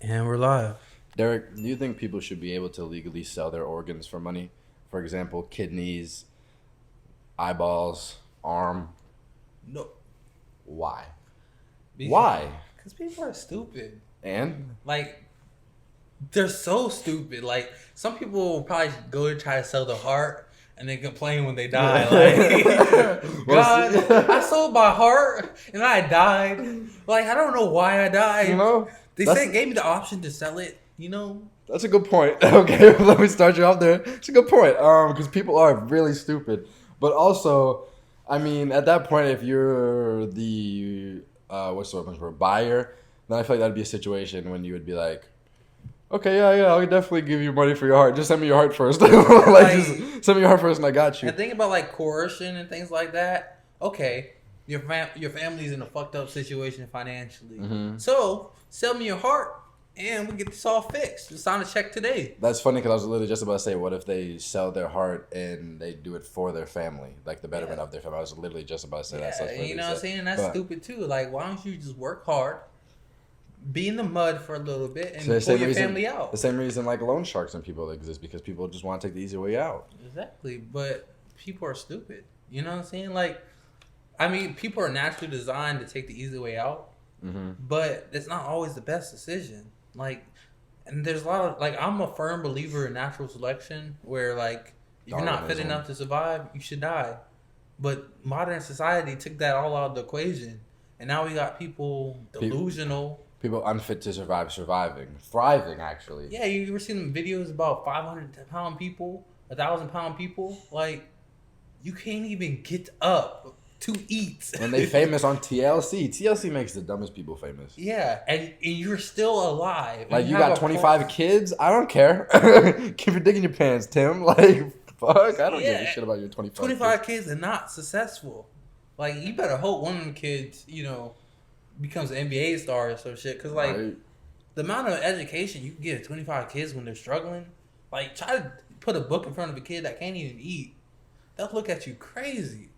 And we're live. Derrick, do you think people should be able to legally sell their organs for money? For example, kidneys, eyeballs, arm. No. Why? Why? Because people are stupid. And? Like, they're so stupid. Like, some people will probably go to try to sell their heart and then complain when they die. Like, God, I sold my heart and I died. Like, I don't know why I died. You know? They gave me the option to sell it, you know? That's a good point. Okay, let me start you off there. It's a good point. Because people are really stupid. But also, I mean, at that point, if you're the, buyer, then I feel like that'd be a situation when you would be like, okay, yeah, I'll definitely give you money for your heart. Just send me your heart first. Just send me your heart first and I got you. And think about, like, coercion and things like that. Okay, your family's in a fucked up situation financially. Mm-hmm. So, sell me your heart and we get this all fixed. Just sign a check today. That's funny because I was literally just about to say, what if they sell their heart and they do it for their family? Like the betterment of their family. I was literally just about to say that. So you know what I'm saying? That's stupid too. Like, why don't you just work hard, be in the mud for a little bit, and pull your family out? The same reason like loan sharks and people exist, because people just want to take the easy way out. Exactly. But people are stupid. You know what I'm saying? Like, I mean, people are naturally designed to take the easy way out. Mm-hmm. But it's not always the best decision. Like, and there's a lot of, like, I'm a firm believer in natural selection where, like, if you're not fit enough to survive, you should die. But modern society took that all out of the equation. And now we got people delusional. People unfit to survive, thriving, actually. Yeah, you ever seen videos about 500-pound people, 1,000-pound people? Like, you can't even get up to eat. And they famous on TLC. TLC makes the dumbest people famous. Yeah, and you're still alive. Like, you got 25 kids? I don't care. Keep your dick in your pants, Tim. Like, fuck, I don't give a shit about your 25 kids are not successful. Like, you better hope one of them kids, you know, becomes an NBA star or some shit. Because, like, the amount of education you can get at 25 kids when they're struggling, like, try to put a book in front of a kid that can't even eat. They'll look at you crazy.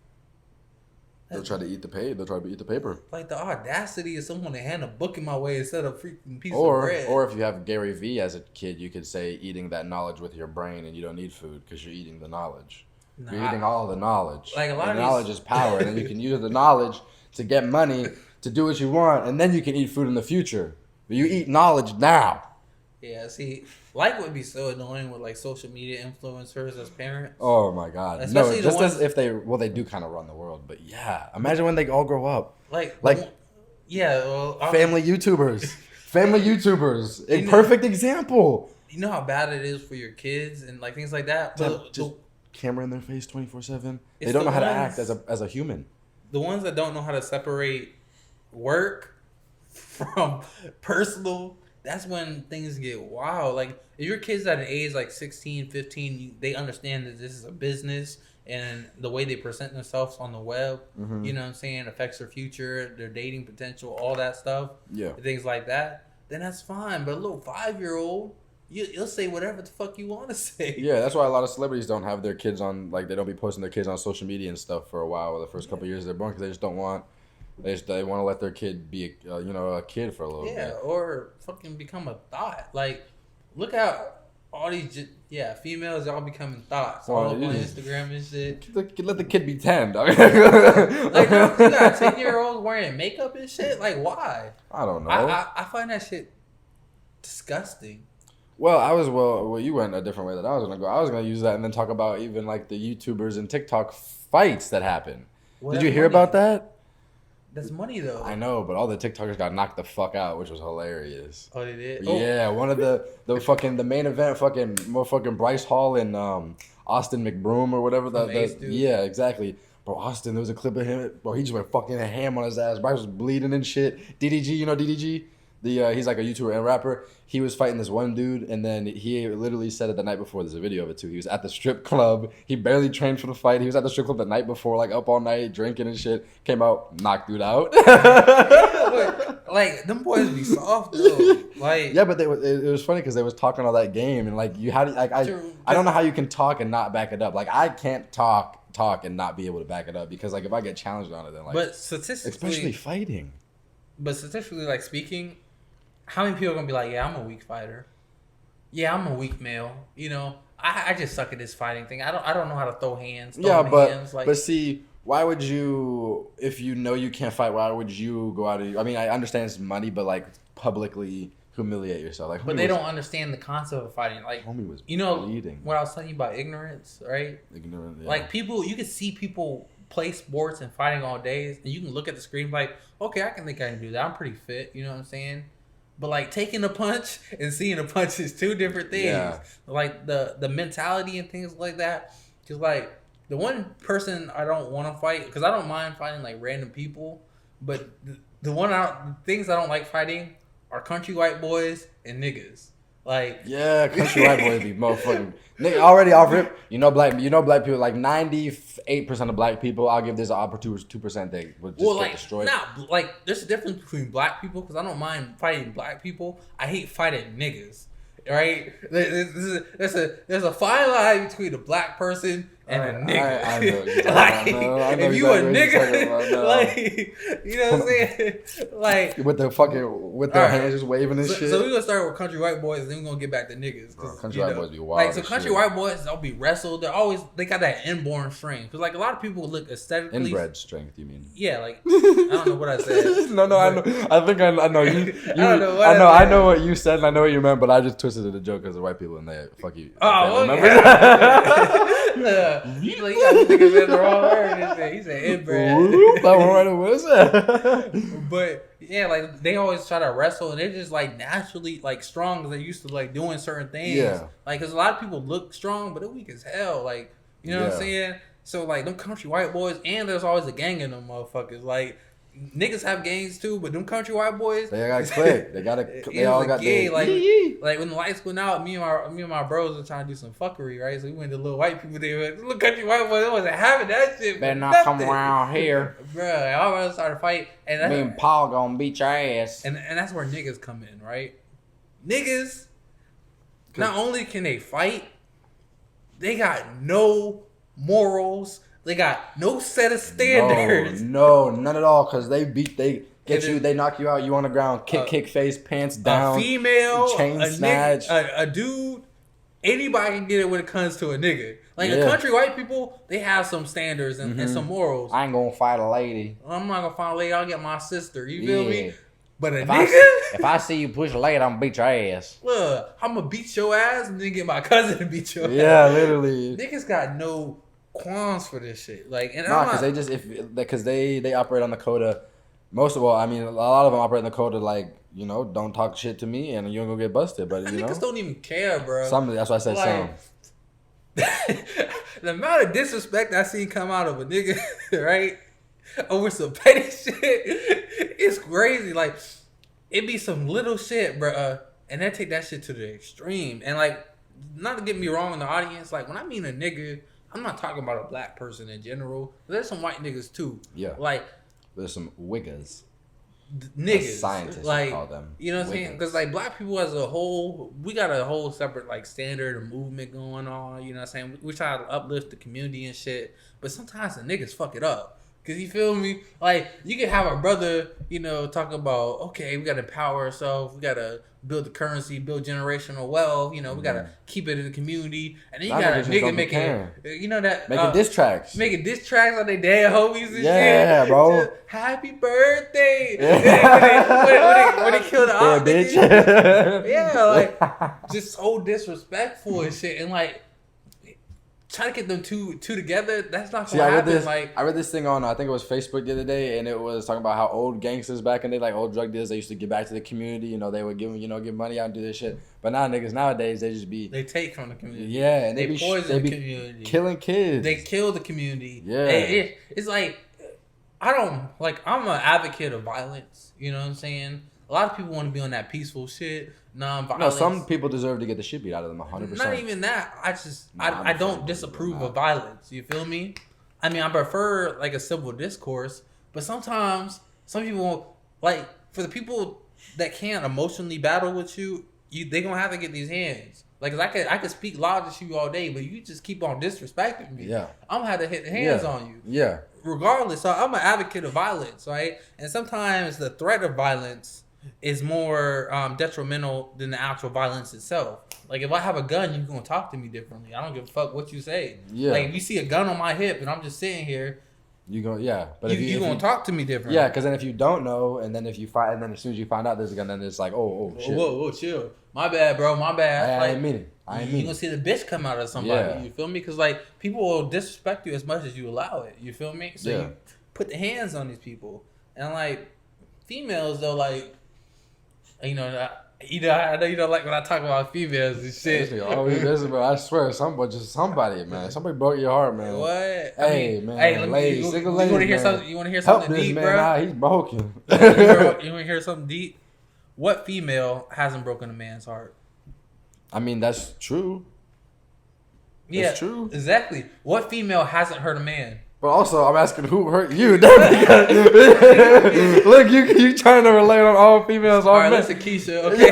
They'll try to eat the paper. Like, the audacity of someone to hand a book in my way instead of a freaking piece of bread. Or if you have Gary Vee as a kid, you could say eating that knowledge with your brain and you don't need food because you're eating the knowledge. Nah, you're eating all the knowledge. Like, a lot of knowledge is power, and then you can use the knowledge to get money to do what you want, and then you can eat food in the future. But you eat knowledge now. Yeah, see, life would be so annoying with, like, social media influencers as parents. Oh, my God. Especially no, just as if they do kind of run the world. But, yeah, imagine when they all grow up. Family YouTubers. Family YouTubers. A perfect example. You know how bad it is for your kids and, like, things like that? But just camera in their face 24/7. They don't know how to act as a human. The ones that don't know how to separate work from personal, that's when things get wild. Like, if your kids at an age like 16, 15, they understand that this is a business and the way they present themselves on the web, you know what I'm saying, affects their future, their dating potential, all that stuff, things like that, then that's fine. But a little 5-year-old, you'll say whatever the fuck you want to say. Yeah, that's why a lot of celebrities don't have their kids on, like, they don't be posting their kids on social media and stuff for a while, or the first couple of years they're born, because they just don't want... They want to let their kid be, a kid for a little bit. Yeah, or fucking become a thought. Like, look out, all these, females all becoming thoughts. All up on Instagram and shit. Let the kid be 10, dog. Like, you got 10-year-olds wearing makeup and shit? Like, why? I don't know. I find that shit disgusting. Well, you went a different way than I was going to go. I was going to use that and then talk about even, like, the YouTubers and TikTok fights that happen. Did you hear about that? That's money, though. I know, but all the TikTokers got knocked the fuck out, which was hilarious. Oh, they did? Yeah, one of the main event, fucking Bryce Hall and Austin McBroom or whatever. Yeah, exactly. Bro, Austin, there was a clip of him. Bro, he just went fucking a ham on his ass. Bryce was bleeding and shit. DDG, you know DDG? He's like a YouTuber and rapper. He was fighting this one dude, and then he literally said it the night before. There's a video of it too. He was at the strip club. He barely trained for the fight. He was at the strip club the night before, like up all night drinking and shit. Came out, knocked dude out. Like, them boys be soft though. Like, yeah, but it was funny because they was talking all that game and like I don't know how you can talk and not back it up. Like, I can't talk and not be able to back it up because like if I get challenged on it, then like, but statistically, especially fighting. But statistically, like, speaking, how many people are gonna be like, yeah, I'm a weak fighter. Yeah, I'm a weak male. You know, I just suck at this fighting thing. I don't know how to throw hands. But see, why would you, if you know you can't fight, why would you go out I mean, I understand it's money, but like publicly humiliate yourself. Like, but they don't understand the concept of fighting. Like, homie was bleeding. What I was telling you about ignorance, right? Ignorant. Yeah. Like people, you can see people play sports and fighting all days, and you can look at the screen like, okay, I can do that. I'm pretty fit. You know what I'm saying? But like taking a punch and seeing a punch is two different things. Yeah. Like the mentality and things like that. Because like the one person I don't want to fight, because I don't mind fighting like random people, but the things I don't like fighting are country white boys and niggas. Like, yeah, country white boys be motherfucking nigga already off rip. You know black people, like 98% of black people. I'll give this an opportunity 2% they would just get destroyed. Like there's a difference between black people, because I don't mind fighting black people. I hate fighting niggas. Right? There's a fine line between a black person and a nigga. I know. If you a nigga, like, you know what I'm saying? Like with their hands just waving and shit. So we're gonna start with country white boys, and then we're gonna get back to niggas. Country white boys be wild. Like, so country white boys, they'll be wrestled. They got that inborn strength. Because like a lot of people look aesthetically. Inbred strength, you mean? Yeah, like I don't know what I said. No, I know. I think I know you. I know what you said, and I know what you meant, but I just twisted it a joke because of white people, and they fuck you. Oh, remember? Yeah. He got the nigga in the wrong word. He said inbred. But yeah, like they always try to wrestle, and they're just like naturally like strong because they're used to like doing certain things. Yeah. Like, because a lot of people look strong, but they're weak as hell. Like, you know what I'm saying? So like them country white boys, and there's always a gang in them motherfuckers. Like, niggas have gangs too, but them country white boys, they got click. They all got their like when the lights went out, me and my bros were trying to do some fuckery, right? So we went to little white people there. Little country white boys, they wasn't having that shit. Better not come around here, bruh. All of us started to fight, and me and Paul gonna beat your ass. And that's where niggas come in, right? Niggas, not only can they fight, they got no morals. They got no set of standards. No, none at all. Because they get you, they knock you out. You on the ground, kick face, pants down. A female, chain snatch, a dude. Anybody can get it when it comes to a nigga. Like the country white people, they have some standards and some morals. I ain't gonna fight a lady. I'm not gonna fight a lady. I'll get my sister. You feel me? But nigga, if I see you push a lady, I'm gonna beat your ass. Look, I'm gonna beat your ass and then get my cousin to beat your ass. Yeah, literally. Niggas got no qualms for this shit, like, and because they operate on the coda. A lot of them operate on the coda, like, you know, don't talk shit to me and you're gonna get busted. But you niggas don't even care, bro. That's why I said some. The amount of disrespect I seen come out of a nigga, right, over some petty shit, it's crazy. Like, it be some little shit, bro, and they take that shit to the extreme. And like, not to get me wrong in the audience, like when I mean a nigga, I'm not talking about a black person in general. There's some white niggas too. Yeah. Like, there's some wiggers. Niggas. Scientists, like, call them. You know what I'm saying? Because like black people as a whole, we got a whole separate like standard and movement going on. You know what I'm saying? We try to uplift the community and shit. But sometimes the niggas fuck it up. Because you feel me? Like, you can have a brother, you know, talk about, okay, we got to empower ourselves. We got to build the currency, build generational wealth. You know, we got to keep it in the community. And then you got a nigga making, you know that. Making diss tracks. Making diss tracks on their dead homies and shit. Yeah, bro. Just, happy birthday. when they kill the op, bitch. Yeah, like, just so disrespectful and shit. And like, trying to get them two together, that's not gonna happen. I read this thing on, I think it was Facebook the other day, and it was talking about how old gangsters back in the day, like old drug dealers, they used to give back to the community. You know, they would give money out and do this shit. But now niggas nowadays, they take from the community. Yeah, and they poison the community, killing kids. They kill the community. Yeah, it's like, I'm an advocate of violence. You know what I'm saying? A lot of people want to be on that peaceful shit, non-violence. No, some people deserve to get the shit beat out of them 100%. Not even that. I don't disapprove of violence. You feel me? I mean, I prefer like a civil discourse, but sometimes some people, like, for the people that can't emotionally battle with you, they gonna have to get these hands. Like, 'cause I could speak loud to you all day, but you just keep on disrespecting me. Yeah, I'm gonna have to hit the hands on you. Yeah. Regardless, so I'm an advocate of violence, right? And sometimes the threat of violence is more detrimental than the actual violence itself. Like, if I have a gun, you're going to talk to me differently. I don't give a fuck what you say. Yeah. Like, if you see a gun on my hip and I'm just sitting here, you go, yeah. But you're going to talk to me differently. Yeah, because then if you don't know, and then if you find, and then as soon as you find out there's a gun, then it's like, oh, shit. Whoa, chill. My bad, bro. My bad. I ain't mean it. You're going to see the bitch come out of somebody. Yeah. You feel me? Because, like, people will disrespect you as much as you allow it. You feel me? So you put the hands on these people. And, like, females, though, like, I know you don't like when I talk about females and shit. I swear, somebody, man. Somebody broke your heart, man. What? Hey, ladies, single ladies, you want to hear something deep, man, bro? Nah, he's broken. You want to hear something deep? What female hasn't broken a man's heart? I mean, that's true. Yeah, that's true. Exactly. What female hasn't hurt a man? But also, I'm asking who hurt you. Look, you trying to relate on all females. All right, listen, Keisha. Okay.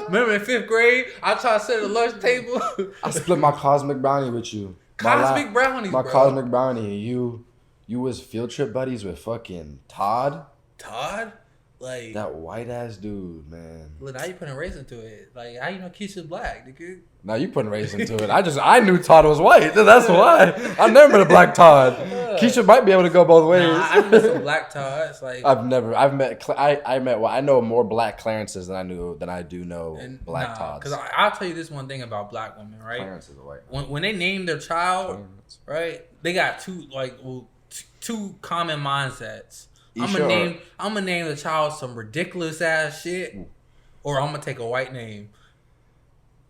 Remember in 5th grade, I tried to sit at the lunch table. I split my cosmic brownie with you. Cosmic brownies, my cosmic brownie. You was field trip buddies with fucking Todd. Todd? Like that white ass dude, man. Look, now you putting race into it. Like, how you know Keisha's black, nigga? Now you putting race into it. I knew Todd was white. That's why. I never met a black Todd. Keisha might be able to go both ways. Nah, I've met some black Todds. Like I know more black Clarences than I do know black Todds. Because I'll tell you this one thing about black women, right? Clarence is a white. When they name their child, right? They got two common mindsets. I'm gonna name the child some ridiculous ass shit, or I'm gonna take a white name.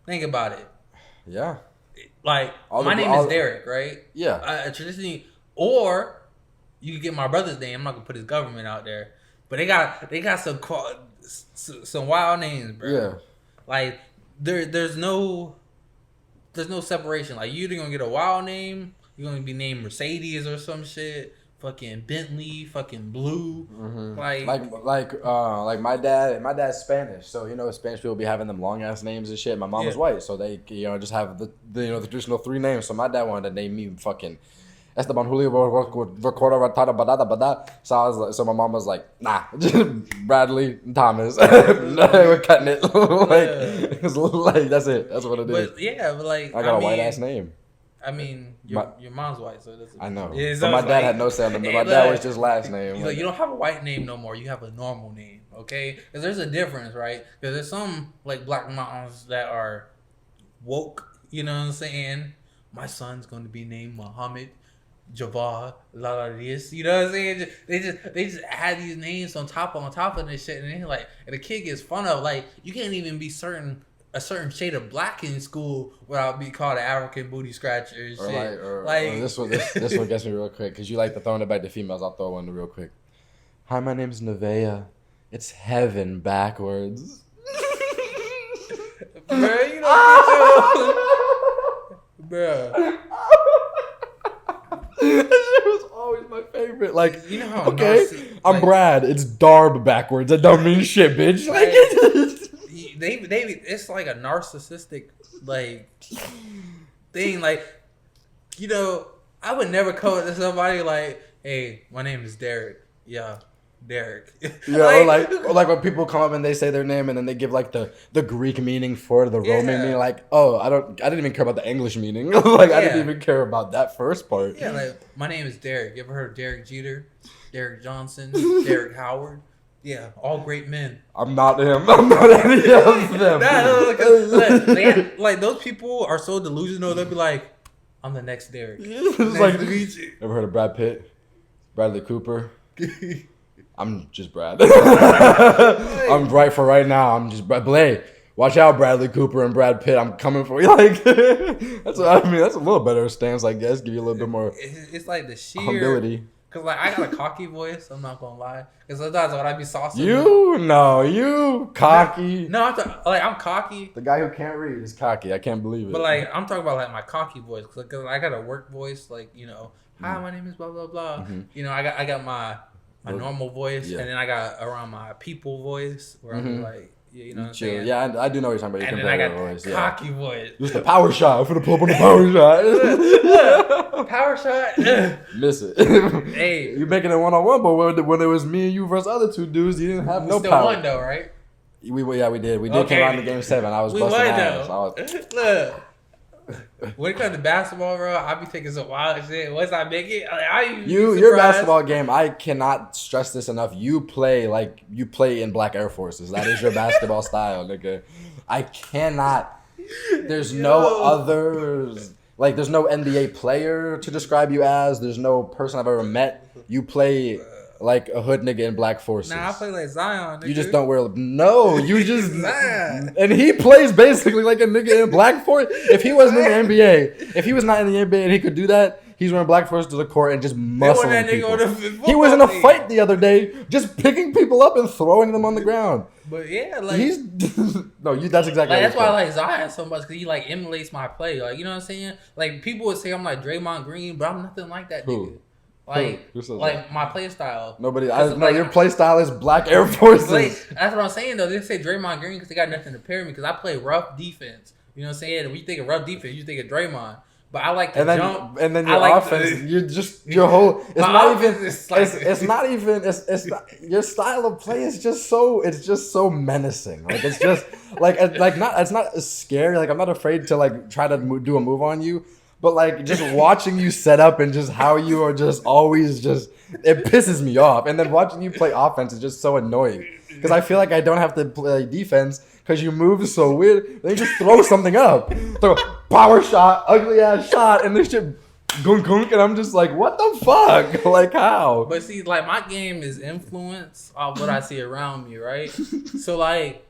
Think about it. Yeah. Like my name is Derrick, right? Yeah. Traditionally, or you can get my brother's name. I'm not gonna put his government out there, but they got some wild names, bro. Yeah. Like there's no separation. Like you either gonna get a wild name, you're gonna be named Mercedes or some shit. Fucking Bentley, fucking Blue, like my dad's Spanish, so Spanish people be having them long ass names and shit. My mom was white, so they just have the traditional 3 names. So my dad wanted to name me fucking Esteban Julio Recorda Ratada Badada Bada. So my mom was like, nah, Bradley Thomas. We're cutting it. Like that's it. That's what it is. But like I got a white ass name. I mean, your mom's white, so that's. I know. So my dad had no say on it. My dad was just last name. You don't have a white name no more. You have a normal name, okay? Because there's a difference, right? Because there's some like black moms that are woke. You know what I'm saying? My son's going to be named Muhammad Javad Lalarius. You know what I'm saying? They just add these names on top of this shit, and the kid gets fun of. Like, you can't even be a certain shade of black in school without being called an African booty scratcher and shit. This one gets me real quick because you like to throw it back to females. I'll throw one real quick. Hi, my name's Nevaeh. It's heaven backwards. Bro, Bro. That shit was always my favorite. Like, how I'm Brad. It's Darb backwards. That don't mean shit, bitch. Like, they it's like a narcissistic like thing. Like, I would never call it to somebody like, hey, my name is Derrick. Yeah, Derrick. Yeah, or like when people come up and they say their name and then they give like the Greek meaning for the Roman meaning. Like, oh, I didn't even care about the English meaning. I didn't even care about that first part. Yeah, like my name is Derrick. You ever heard of Derek Jeter, Derek Johnson, Derek Howard? Yeah, all great men. I'm not him. I'm not any of them. Like those people are so delusional. They'll be like, "I'm the next Derrick." It's like, ever heard of Brad Pitt, Bradley Cooper? I'm just Brad. I'm right for right now. I'm just Brad. Blay, watch out, Bradley Cooper and Brad Pitt. I'm coming for you. Like that's a little better stance, I guess. Give you a little bit more. It's like the sheer humility. Cause like I got a cocky voice, I'm not gonna lie. Cause sometimes when I be saucing, you cocky. No, I'm cocky. The guy who can't read is cocky. I can't believe it. But like I'm talking about like my cocky voice, cause I got a work voice. Like hi, my name is blah blah blah. Mm-hmm. I got my normal voice, and then I got around my people voice where I'm like, Yeah, you know what I'm chill. saying? Yeah, I do know what you're talking about. And then I got that cocky voice. Just the power shot. I'm finna pull up on the power shot. Power shot. Miss it. Hey. You making it 1-on-1, but when it was me and you versus other two dudes, you didn't have no still power. won though, right? We did. We did come out in game 7. I was busting ass. Look. When it comes to basketball, bro, I be taking some wild shit. Once I make it, your basketball game, I cannot stress this enough. You play in black Air Forces. That is your basketball style, nigga. I cannot. There's no others. Like, there's no NBA player to describe you as. There's no person I've ever met. You play like a hood nigga in black forces. Nah, I play like Zion, nigga. You just don't wear... No, you just... And he plays basically like a nigga in black force. If he wasn't in the NBA, if he was not in the NBA and he could do that, he's wearing black forces to the court and just muscling people. He was in a fight the other day, just picking people up and throwing them on the ground. But yeah, like... That's exactly like, that's why I like Zion so much, because he like emulates my play. Like, you know what I'm saying? Like, people would say I'm like Draymond Green, but I'm nothing like that nigga. Like my play style. Nobody. Your play style is black Air Forces. That's what I'm saying though. They say Draymond Green because they got nothing to pair me, because I play rough defense. You know what I'm saying? And when you think of rough defense, you think of Draymond. But I like to jump. And then your offense, your whole. It's not even. Your style of play is just so. It's just so menacing. Like, it's just it's not scary. Like, I'm not afraid to like try to do a move on you. But like, just watching you set up and just how you are just always just, it pisses me off. And then watching you play offense is just so annoying, because I feel like I don't have to play defense because you move so weird. Then you just throw something up, throw a power shot, ugly ass shot, and this shit gunk gunk, and I'm just like, what the fuck? Like, how? But see, like, my game is influenced off what I see around me, right? So like,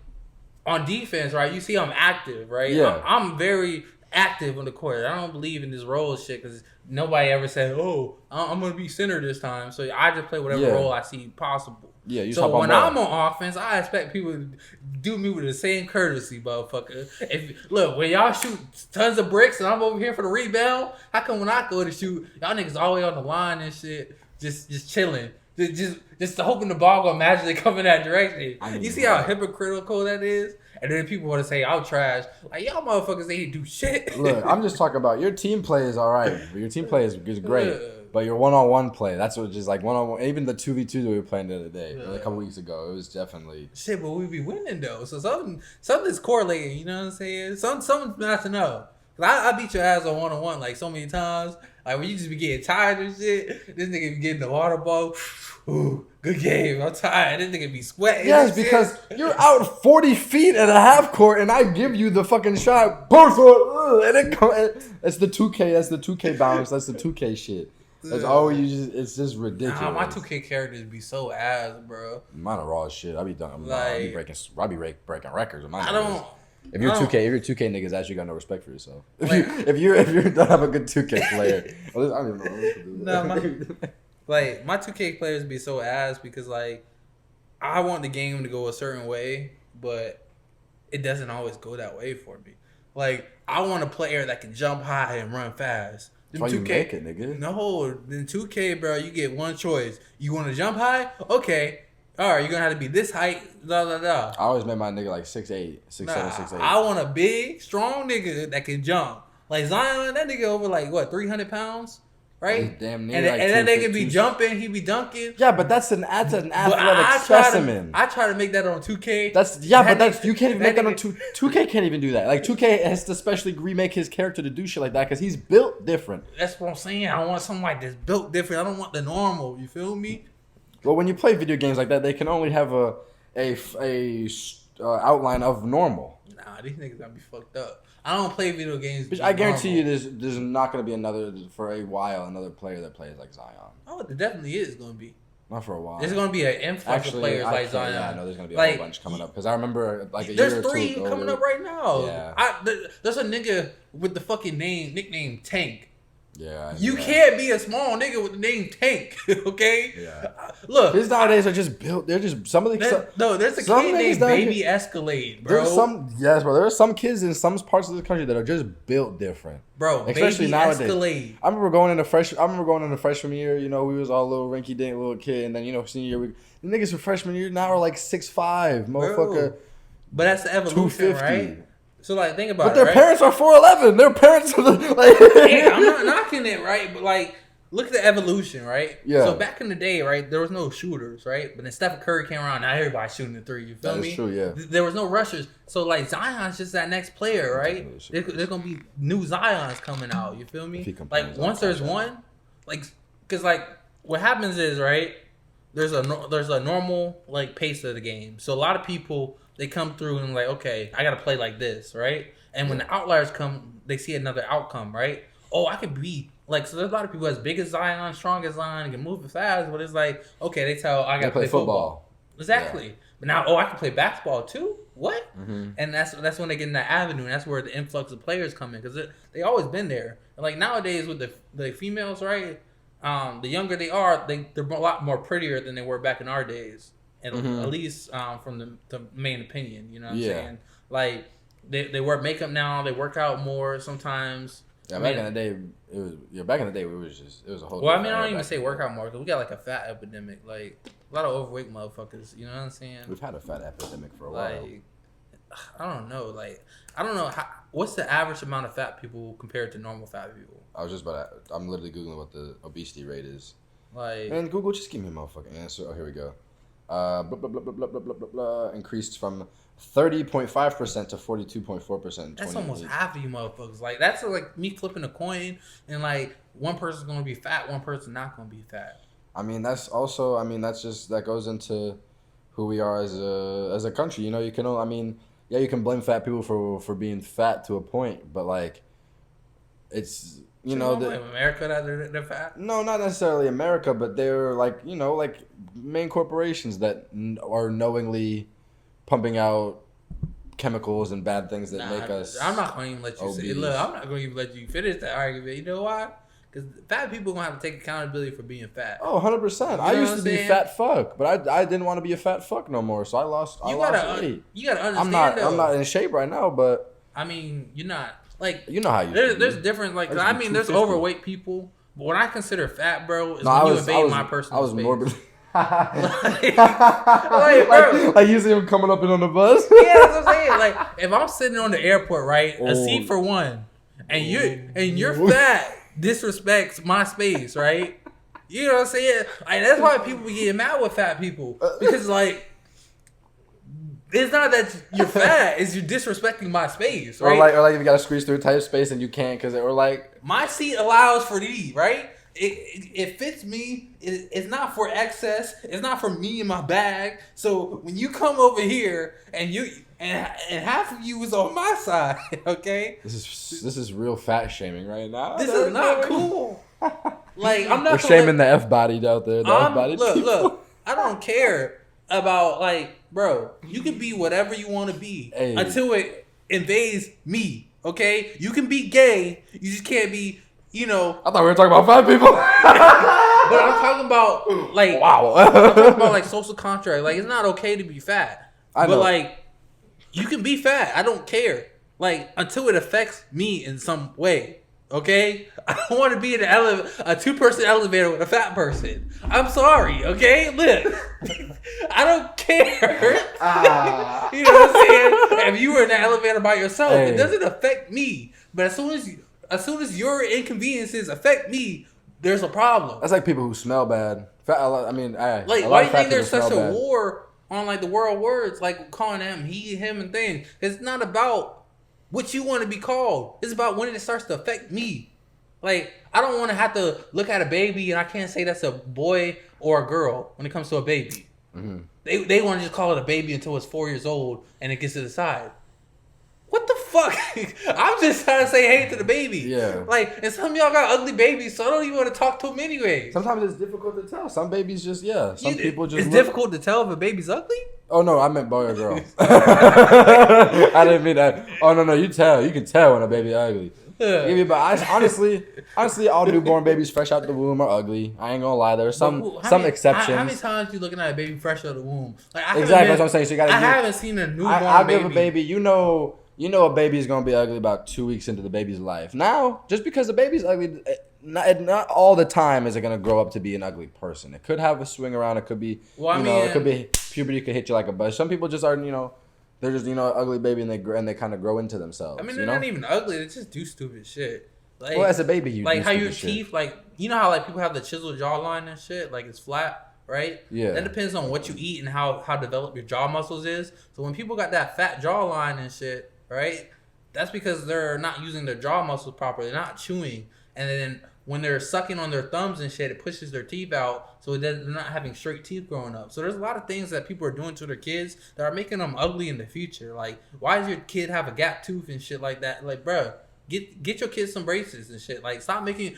on defense, right? You see, I'm active, right? Yeah. I'm very active on the court. I don't believe in this role shit, because nobody ever said, "Oh, I'm gonna be center this time." So I just play whatever role I see possible. Yeah. So when I'm on offense, I expect people to do me with the same courtesy, motherfucker. Look, when y'all shoot tons of bricks and I'm over here for the rebound, how come when I go to shoot, y'all niggas all the way on the line and shit, just chilling, just hoping the ball gonna magically come in that direction? You see how hypocritical that is? And then people want to say, I'm trash. Like, y'all motherfuckers ain't do shit. Look, I'm just talking about your team play is all right. Your team play is great. But your one-on-one play, that's what just like one-on-one. Even the 2v2 that we were playing the other day, a couple weeks ago, it was definitely... Shit, but we be winning, though. So something's correlating, you know what I'm saying? Something's not to know. I beat your ass on one-on-one like so many times. Like, when you just be getting tired and shit, this nigga be getting the water ball. Ooh, good game. I'm tired. This nigga be sweating. Yes, because you're out 40 feet at a half court, and I give you the fucking shot. And it's the 2K. That's the 2K bounce. That's the 2K shit. That's always it's just ridiculous. Nah, my 2K characters be so ass, bro. Mine are raw as shit. I be done. Like, I be breaking records with mine. I don't. If you're 2K niggas, actually got no respect for yourself. If you don't have a good 2K player, I don't even know. My 2K players be so ass because like I want the game to go a certain way, but it doesn't always go that way for me. Like, I want a player that can jump high and run fast. That's why you make it, nigga. No, in 2K, bro, you get one choice. You want to jump high? Okay. All right, you're going to have to be this height, blah, blah, blah. I always made my nigga like 6'8", 6'7", 6'8". I want a big, strong nigga that can jump. Like Zion, that nigga over like, what, 300 pounds? Right? Damn near. And that nigga be jumping, he be dunking. Yeah, but that's an athletic specimen. I try to make that on 2K. You can't even make that on 2K. Can't even do that. Like 2K has to specially remake his character to do shit like that because he's built different. That's what I'm saying. I want something like this built different. I don't want the normal. You feel me? Well, when you play video games like that, they can only have a outline of normal. Nah, these niggas gotta be fucked up. I don't play video games. But I guarantee you, there's not gonna be another player that plays like Zion. Oh, there definitely is gonna be. Not for a while. There's gonna be an influx of players like Zion. Yeah, I know there's gonna be a whole bunch coming up because I remember like a year or two ago. There's 3 coming up right now. Yeah. There's a nigga with the fucking nickname Tank. Yeah. You can't be a small nigga with the name Tank, okay? Yeah. Look, kids nowadays are just built. They're just some of the. There's a kid named Baby Escalade, bro. Yes, bro. There are some kids in some parts of the country that are just built different, bro. Especially Baby nowadays. Escalade. I remember going into freshman year. You know, we was all little rinky dink little kid, and then senior year, the niggas for freshman year now are like 6'5", motherfucker. But that's the evolution, right? So like, think about it. But their parents are 4'11". Their parents are like. Hey, I'm not knocking it, right? But like, look at the evolution, right? Yeah. So back in the day, right, there was no shooters, right? But then Stephen Curry came around. Now everybody's shooting the three. You feel me? That's true. Yeah. There was no rushers. So like, Zion's just that next player, right? There's gonna be new Zions coming out. You feel me? Like once there's one, like, cause like what happens is, right, there's a normal like pace of the game. So a lot of people, they come through and like, okay, I gotta play like this, right? And when the outliers come, they see another outcome, right? Oh, I could be like, so there's a lot of people as big as Zion, strong as Zion, can move as fast, but it's like, okay, they tell I gotta play football. Exactly. Yeah. But now, I can play basketball too. What? Mm-hmm. And that's when they get in that avenue, and that's where the influx of players come in, because they always been there. And like nowadays with the females, right? The younger they are, they're a lot more prettier than they were back in our days, and at least from the main opinion. You know what I'm saying? Like they wear makeup now, they work out more sometimes. Yeah, back in the day, it was a whole. Well, I mean, I don't even say workout more, because we got like a fat epidemic, like a lot of overweight motherfuckers. You know what I'm saying? We've had a fat epidemic for a while. Like, I don't know. Like, I don't know what's the average amount of fat people compared to normal fat people. I'm literally googling what the obesity rate is. Like, and Google, just give me a motherfucking answer. Oh, here we go. Blah blah blah blah blah blah blah blah. Increased from 30.5% to 42.4%. That's almost half of you motherfuckers. Like, that's like me flipping a coin, and like one person's gonna be fat, one person not gonna be fat. I mean, that's just that goes into who we are as a country. You know, you can. I mean, yeah, you can blame fat people for being fat to a point, but like, it's America that they're fat. No, not necessarily America, but they're like like main corporations that are knowingly pumping out chemicals and bad things that make us. I'm not going to even let you say. Look, I'm not going to even let you finish that argument. You know why? Because fat people are going to have to take accountability for being fat. Oh, 100%. I used to be a fat fuck, but I didn't want to be a fat fuck no more, so I lost weight. You got to understand, I'm not in shape right now, but... I mean, you're not... Like, you know how you there's different... Like, I mean, there's overweight people, but what I consider fat, bro, is when you invade my personal space. I was morbid. like you see him coming up and on the bus. Yeah, that's what I'm saying. Like, if I'm sitting on the airport, right, a seat for one, and you're fat, disrespects my space, right? You know what I'm saying? Like, that's why people be getting mad with fat people, because like, it's not that you're fat; it's you're disrespecting my space, right? Or like if you gotta squeeze through a tight space and you can't, or like my seat allows for these, right? It fits me. It's not for excess. It's not for me and my bag. So when you come over here and half of you is on my side, okay? This is real fat shaming right now. This is not cool. Like, I'm not. We're shaming the F bodied out there. Look. I don't care about, like, bro. You can be whatever you want to be until it invades me. Okay, you can be gay. You just can't be. You know, I thought we were talking about fat people. But I'm talking about like I'm talking about like social contract. Like, it's not okay to be fat. But like, you can be fat. I don't care. Like, until it affects me in some way. Okay? I don't want to be in a 2-person elevator with a fat person. I'm sorry, okay? Look. I don't care. You know what I'm saying? If you were in the elevator by yourself, it doesn't affect me. But as soon as your inconveniences affect me, there's a problem. That's like people who smell bad. Why do you think there's such a war on like the world words, like calling them he, him, and things? It's not about what you want to be called. It's about when it starts to affect me. Like, I don't want to have to look at a baby and I can't say that's a boy or a girl when it comes to a baby. Mm-hmm. They want to just call it a baby until it's 4 years old and it gets to the side. What the fuck? I'm just trying to say hey to the baby. Yeah. Like, and some of y'all got ugly babies, so I don't even want to talk to them anyway. Sometimes it's difficult to tell. Some babies just, people just... It's difficult to tell if a baby's ugly? Oh, no, I meant boy or girl. I didn't mean that. Oh, no, you tell. You can tell when a baby's ugly. Yeah. But honestly, all newborn babies fresh out the womb are ugly. I ain't gonna lie. There's some exceptions. How many times you looking at a baby fresh out of the womb? Like, exactly, that's what I'm saying. So you gotta. I haven't seen a newborn baby. I'll give a baby. You know a baby's gonna be ugly about 2 weeks into the baby's life. Now, just because the baby's ugly, not all the time is it gonna grow up to be an ugly person. It could have a swing around. It could be, it could be puberty could hit you like a bus. Some people just are, They're just, ugly baby, and they kind of grow into themselves. I mean, they're not even ugly. They just do stupid shit. Like, well, as a baby, you like do how your shit. teeth, like you know how like people have the chiseled jawline and shit, like it's flat, right? Yeah. That depends on what you eat and how developed your jaw muscles is. So when people got that fat jawline and shit, right? That's because they're not using their jaw muscles properly. They're not chewing, and then when they're sucking on their thumbs and shit, it pushes their teeth out, so they're not having straight teeth growing up. So there's a lot of things that people are doing to their kids that are making them ugly in the future. Like, why does your kid have a gap tooth and shit like that? Like, bruh, get your kids some braces and shit. Like, stop making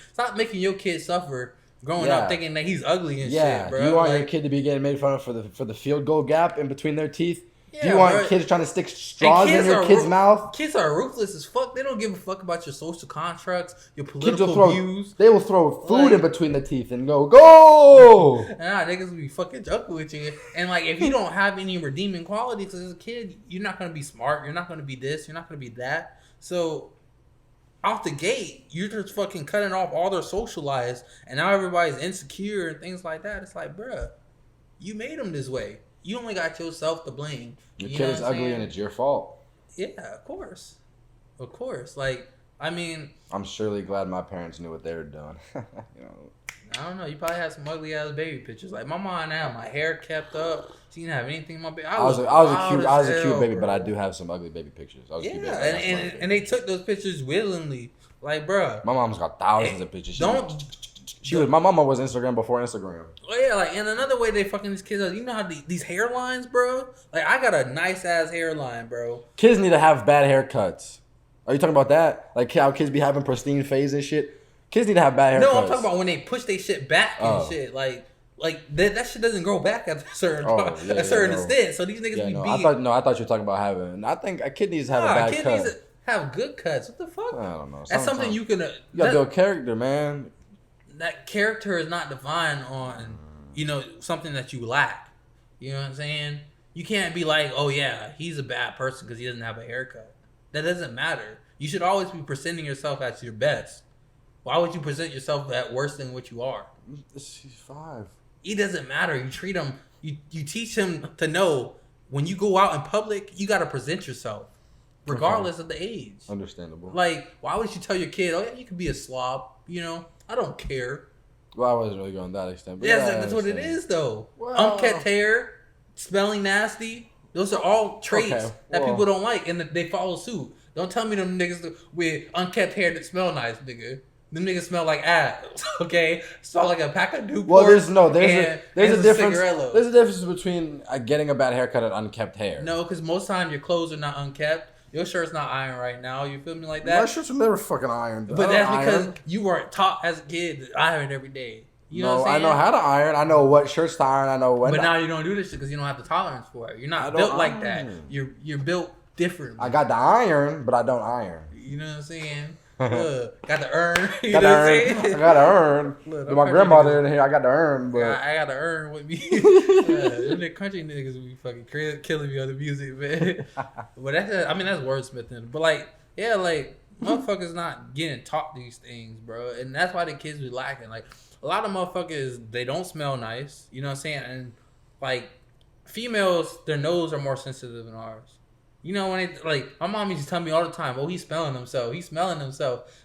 your kid suffer growing up thinking that he's ugly and shit, bro. You want your kid to be getting made fun of for the field goal gap in between their teeth? Yeah, do you want kids trying to stick straws in your kid's mouth? Kids are ruthless as fuck. They don't give a fuck about your social constructs, your political views. They will throw food in between the teeth and go. Nah, niggas will be fucking joking with you. And like, if you don't have any redeeming qualities as a kid, you're not gonna be smart. You're not gonna be this. You're not gonna be that. So off the gate, you're just fucking cutting off all their social lives, and now everybody's insecure and things like that. It's like, bruh, you made them this way. You only got yourself to blame. Your kid is ugly and it's your fault. Yeah, of course. Of course. Like, I mean, I'm surely glad my parents knew what they were doing. I don't know. You probably had some ugly ass baby pictures. Like my mom now, my hair kept up. She didn't have anything in my baby. I was a cute baby, but I do have some ugly baby pictures. And they took those pictures willingly. Like, bruh. My mom's got thousands of pictures. My mama was Instagram before Instagram. Oh yeah, like, and another way they fucking these kids up. You know how these hairlines, bro? Like, I got a nice ass hairline, bro. Kids need to have bad haircuts. Are you talking about that? Like how kids be having pristine fades and shit? Kids need to have bad haircuts. No, I'm talking about when they push their shit back and shit. Like that shit doesn't grow back at a certain extent. So these niggas be I thought you were talking about having. I think a kid needs to have a bad cut. Needs to have good cuts. What the fuck? I don't know. That's something you can. You gotta build character, man. That character is not defined on, something that you lack. You know what I'm saying? You can't be like, oh yeah, he's a bad person because he doesn't have a haircut. That doesn't matter. You should always be presenting yourself at your best. Why would you present yourself at worse than what you are? He's 5. It doesn't matter. You treat him, you teach him to know when you go out in public, you got to present yourself. Regardless of the age. Understandable. Like, why would you tell your kid, oh yeah, you could be a slob, I don't care. Well, I wasn't really going that extent. But that's what it is, though. Unkept hair, smelling nasty. Those are all traits that people don't like, and they follow suit. Don't tell me them niggas with unkept hair that smell nice, nigga. Them niggas smell like ass, okay? Smell like a pack of Newport. Well, there's a difference. Cigarello. There's a difference between getting a bad haircut and unkept hair. No, because most time your clothes are not unkept. Your shirt's not ironed right now. You feel me like that? My shirts are never fucking ironed. But that's because you weren't taught as a kid to iron every day. You know what I'm saying? I know how to iron. I know what shirts to iron. I know when. But now you don't do this shit because you don't have the tolerance for it. You're not built like that. You're built different. I got the iron, but I don't iron. You know what I'm saying? Look, got the urn. I got to earn. Look, my grandmother in here. I got to earn, but I got to earn with me. The country niggas will be fucking killing me on the music, man. But that's wordsmithing. But like motherfuckers not getting taught these things, bro, and that's why the kids be lacking. Like a lot of motherfuckers, they don't smell nice. You know what I'm saying? And like females, their nose are more sensitive than ours. You know, when my mom used to tell me all the time, oh, he's smelling himself.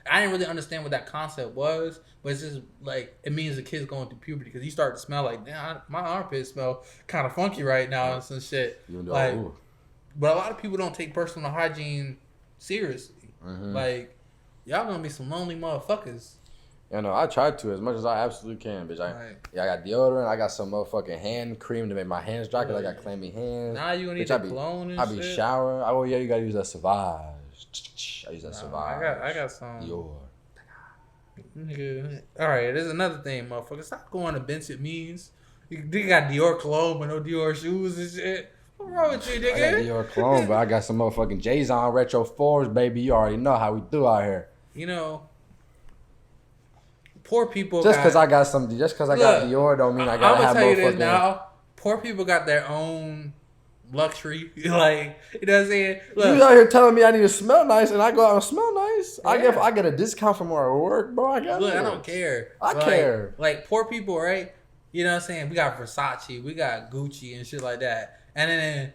I didn't really understand what that concept was, but it's just like, it means the kid's going through puberty because you start to smell like, damn, my armpits smell kind of funky right now and some shit. But a lot of people don't take personal hygiene seriously. Mm-hmm. Like, y'all gonna be some lonely motherfuckers. I try to as much as I absolutely can, bitch. I got deodorant. I got some motherfucking hand cream to make my hands dry because I got clammy hands. Nah, you gonna need that cologne and shit. I be showering. Oh yeah, you gotta use that Sauvage. I use that Sauvage. I got some. Nigga. All right, there's another thing, motherfucker. Stop going to Benson Means. They got Dior cologne but no Dior shoes and shit. What's wrong with you, nigga? I got Dior cologne, but I got some motherfucking J's on Retro 4s, baby. You already know how we do out here. Poor people. Just because I got Dior don't mean I gotta have motherfucking. I'm gonna tell you this now. Poor people got their own luxury. Like, you know what I'm saying? Look, you out here telling me I need to smell nice, and I go out and smell nice. Yeah. I get a discount from where I work, bro. I don't care. I care. Like poor people, right? You know what I'm saying? We got Versace, we got Gucci and shit like that, and then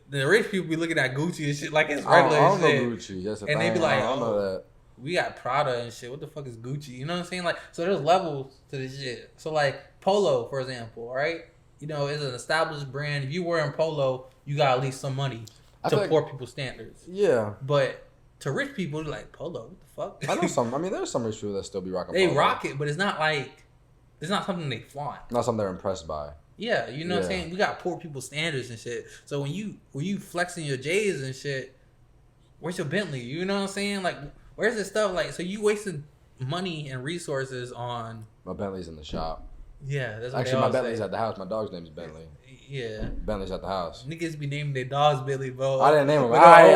the rich people be looking at Gucci and shit like it's regular I don't shit. know Gucci. That's the and thing. they be like, I don't know that. We got Prada and shit. What the fuck is Gucci? You know what I'm saying? Like, so there's levels to this shit. So like Polo, for example, right? You know, it's an established brand. If you wearing Polo, you got at least some money to poor people's standards. Yeah. But to rich people, they're like, Polo, what the fuck? I know some. I mean, there's some rich people that still be rocking. They Polo. rock it, but it's not something they flaunt. Not something they're impressed by. Yeah, you know what I'm saying? We got poor people's standards and shit. So when you flexing your J's and shit, where's your Bentley? You know what I'm saying? Like, where's this stuff? Like, so you wasted money and resources on. My Bentley's in the shop. Yeah, that's what actually my Bentley's at the house. My dog's name is Bentley. Yeah, Bentley's at the house. Niggas be naming their dogs Bentley, bro. I didn't name him. I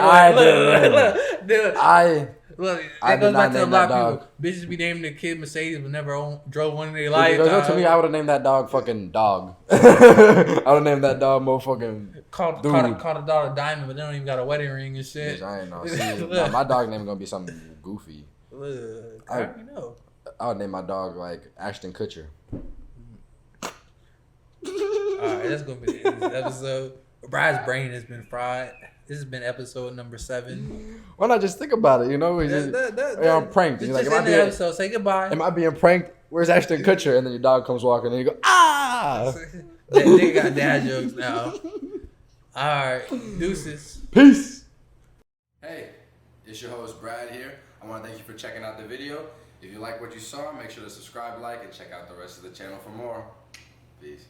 Look, I that goes back to a lot dog. of people. Bitches be naming their kid Mercedes, but never drove one in their life. To me, I would have named that dog fucking dog. I would have named that dog motherfucking called a dog a diamond, but they don't even got a wedding ring and shit. Bitch, I ain't know. See, my dog name gonna be something goofy. I know. I would name my dog like Ashton Kutcher. Alright, that's gonna be the end of this episode. Brad's brain has been fried. This has been episode number 7. Why not just think about it? You know, I'm pranked. Just like, end the episode. Say goodbye. Am I being pranked? Where's Ashton Kutcher? And then your dog comes walking and you go, ah! They got dad jokes now. Alright, deuces. Peace. Hey, it's your host Brad here. I want to thank you for checking out the video. If you like what you saw, make sure to subscribe, like, and check out the rest of the channel for more. Peace.